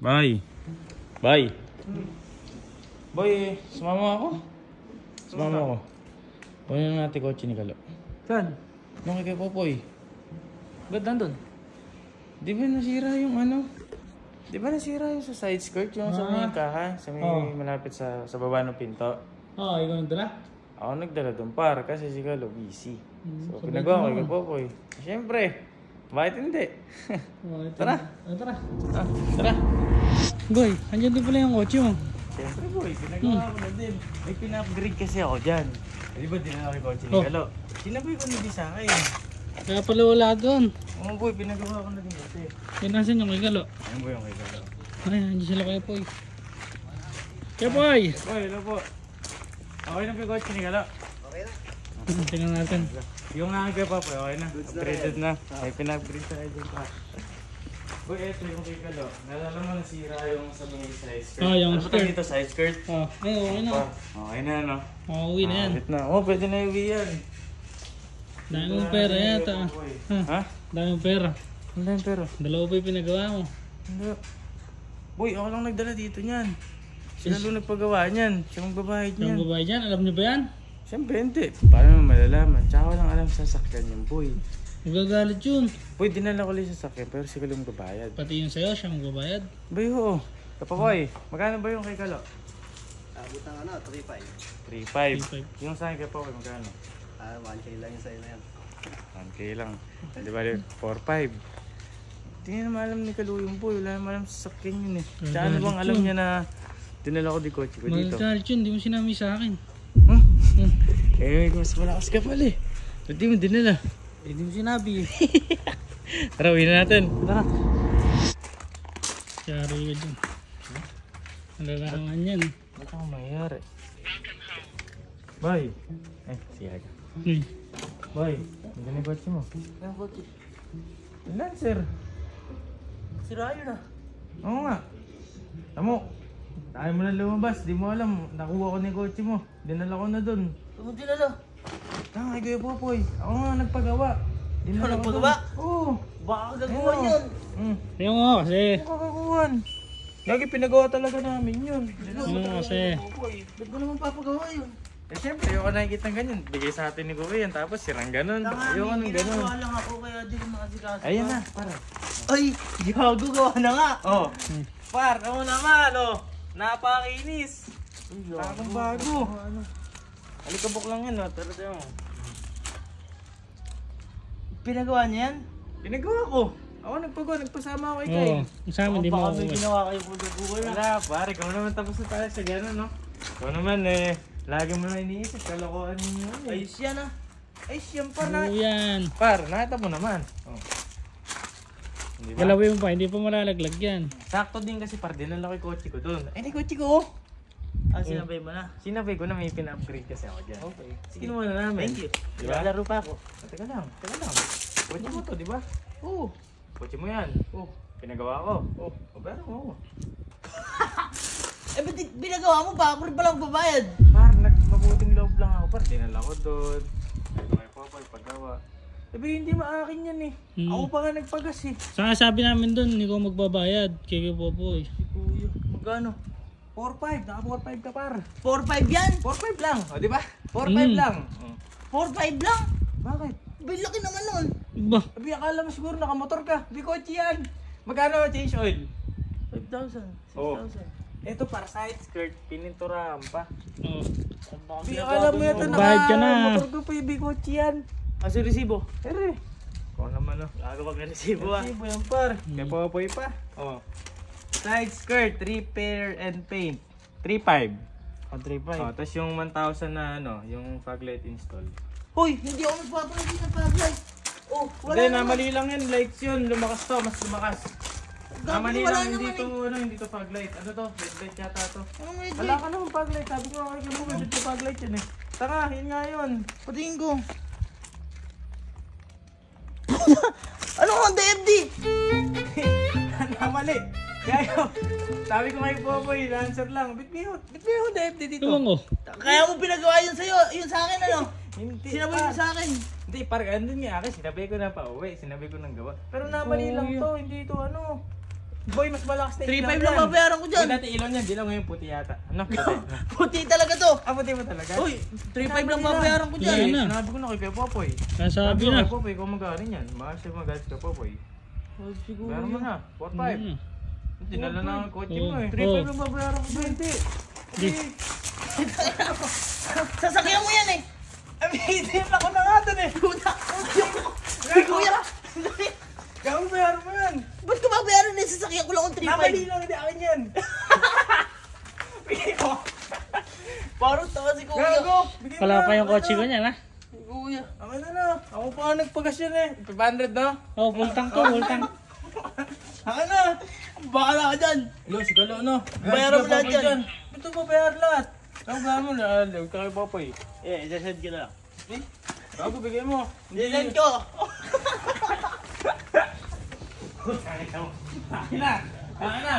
Bye. Bye. Boy, sumama ako. Sumama ako. Kunin na natin kotse ni Kalo. Saan? Nung kay Popoy. Ba't nandun? Di ba nasira yung ano? Di ba nasira yung sa side skirt? Yung sa may kaha? Sa may malapit sa baba ng pinto? Oo, ikaw nagdala? Ako nagdala doon par kasi si Kalo busy. So pinagawa ko kay Popoy. Siyempre, bakit hindi? Tara. Tara. Tara. Goy, andyan din pala yung kotse mo. Siyempre boy, pinagawa ko na din. May pina-upgrade kasi ako dyan. Di ba dinala ko yung kotse ni Kalo? Sinabi ko na din sa akin. Kaya pala wala doon. Oo boy, pinagawa ko na din kasi. Yan nasan yung kay Kalo? Ayun boy, yung kay Kalo. Ay, andyan sila kay Poy. Kaya Poy! Boy, hello po. Okay na po yung kotse ni Kalo? Okay na. Tingnan natin. Yung nga kay Papa, okay na. Upgraded na. May pina-upgrade sa agent pa. Boy, eto yung kay Kalo. Nalala mo nasira yung sa mga side skirt. Yung ano skirt. dito, side skirt? Ay, okay na. Okay na, no? Makauwi na yan. Ulit na. Oh, pwede na iuwi yan. Dami mong pera yata. Ha? Dami mong pera. Hindi yung pera. Dalawa pa yung pinagawa mo. Hindi. Boy, ako lang nagdala dito niyan. Sila doon nagpagawa niyan. Siya magbabayad niyan. Yung babae dyan, alam niyo ba yan? Siyempre hindi. Paano mo malalaman? Tsaka walang alam sa sasakyan yung boy. Magagalit yun. Boy, dinala ko lang sa sasakyan pero si Kalo magbabayad. Pati yung sayo, siya magbabayad. Boy, oo. Kapaboy, magkano ba yung kay Kalo? Abot ng 3.5. 3.5. Yung sa akin kay Papoy, magkano? 1K lang yung sa'yo na yan. 1K lang. Di ba 4.5? Hindi na naman alam ni Kalo yung boy. Wala naman alam sa sasakyan yun eh. Tsaka ano bang alam niya na dinala ko di kotse ko dito? Magagalit yun, di mo sinami sa akin. Eh, mas malakas ka pala eh. Ba't di mo dinala? Eh, di mo sinabi eh. Tara, uwi na natin. Tara. Yari ka dyan. Nalalangan yan. Ba't ako mayayari? Bye. Eh, siya ka. Bye. Maganda yung kotse mo. Ang kotse. Lancer. Sira yun ah. Oo nga. Tamo. Tayo mo na lumabas. Di mo alam. Nakuha ko na yung kotse mo. Dinala ko na dun. Ano dinala? Tanga, Kuya Popoy. Ako nga nagpagawa. Dinala ko nagpagawa? dun. Oo. Baka gagawa yun. Yung nga kasi. Kakakuhan. Lagi pinagawa talaga namin yun. Yung kasi. Ba't mo naman papagawa yun? Eh syempre, yung nakikita ng ganyan. Bigay sa atin ni Kuya yan. Tapos sirang ganun. Yung anong ganun. Ginagawa lang ako kaya di ko makasikaso. Ayan na, para. Ay, gago gawa na nga. Oh. Par, ako naman, oh. Napakinis. Bagong bago. Alikabok lang yan, oh. Pero tayo. Pinagawa niya yan? Pinagawa ko. Ako nagpagawa, nagpasama ako kay Kyle. Sa amin di mo Baka ako. may ginawa kayo buhay na. Wala, pare. Ikaw naman tapos na tayo sa gano'n, no? Ikaw naman, eh. Lagi mo na iniisip. Kalokohan ninyo, eh. Ayos yan ah. Ayos yan, par. Oo yan. Par, nakita mo naman. Oh. Di ba? Galawin mo pa, hindi pa malalaglag yan. Sakto din kasi par, dinala ko yung kotse ko doon. Ay, kotse ko, oh. Sinabay mo na. Sinabay ko na may pina-upgrade kasi ako dyan. Okay. Sige naman na namin. Thank you. Di ba? Laro pa ako. Teka lang. Kotse mo to, di ba? Oo. Kotse mo yan. Oh, pinagawa ko. Oh, pero mo. Eh ba't binagawa mo pa? Ako rin palang babayad. Par, mabuting loob lang ako. Par, dinala ko doon. Ito kay Popoy, paggawa. Sabi, hindi maakin yan eh. Ako pa nga nagpagas eh. Saka sabi namin doon, hindi ko magbabayad. Kaya Popoy. Si Kuya, magkano? 4.5, naka 4.5 ka par. 4.5 yan? 4.5 lang, o di ba? 4.5 lang. 4.5 lang? Bakit? Bilaki naman nun. Ba? Sabi, akala mo siguro nakamotor ka. Di kotse yan. Magkano change oil? 5,000. 6,000. Oh. Ito para side skirt, pininturahan pa. Oo. Sabi, akala mo ito Bayad ka na. nakamotor ka pa yung kotse yan. Kasi resibo. Pero eh. Kung naman o. Gago pag resibo ah. Resibo yan par. Kaya Popoy pa. Oh. Side skirt, repair and paint. 3.5. Oh, 3.5. Oh, tapos yung 1,000 na ano, yung fog light install. Hoy, hindi ako magpapalagi ng paglay. Oh, wala Hindi, naman. namali lang yun. Lights yun. Lumakas to. Mas lumakas. Namali wala lang. Hindi naman to, ano, hindi to fog light. Ano to? Red light yata to. Anong red Wala light? ka naman fog light. Sabi ko nga kay Kabuga, dito fog light yun eh. Tara, yun nga yun. Patingin ko. Ano ang DFD? Namali. Kaya sabi ko kay Popoy, answer lang. Bitbiho DFD dito. Tuwang ko. Kaya mo pinagawa yun sa'yo, yun sa akin ano? Hindi. Sinabi mo sa akin. Hindi, parang andun nga akin. Sinabi ko na pa uwi. Sinabi ko nang gawa. Pero namali lang to. Hindi to ano. Boy, mas malakas na 3.5 lang babayaran ko dyan. Boy, dati ilaw niyan, dilaw ngayon puti yata. Ano? Puti. Puti talaga to. Ah, puti mo talaga? Uy, 3.5 lang babayaran ko dyan. Yan na. Sinabi ko na kay Kuya Popoy. Sabi ko na. kay Popoy, kung magaling yan. Mahal siya magaling kay Popoy. Oh, siguro. Bayaran mo na, 4.5. Dinala na ang kotse mo eh. 3.5 lang babayaran ko dyan. Di. Sasakyan mo yan eh. Amitin ako na nga dun eh. Puta. Si kuya. Gawin bayaran mo yan. Ba't ko babayaran na yung sasakyan ko lang ang 3.5? Namali lang, hindi akin yan. Bigay mo. Parang tawa si kuya. Gago. Bigay mo Wala na. pa yung kotse ko niyan ha. Si kuya. Akin na na. Ako pa nga nagpagas yan eh. 500 na. Oh, full tank to, full tank. Akin na. Bakala ka dyan. Yo, sigalo no. Bayaran mo lahat yan. Ito ba bayar lahat? Ang gano'n mo na. Huwag ka kay Popoy. Eh, isasend ka na. Gago, bigay mo. Isasend ko. Akin na. Akin na.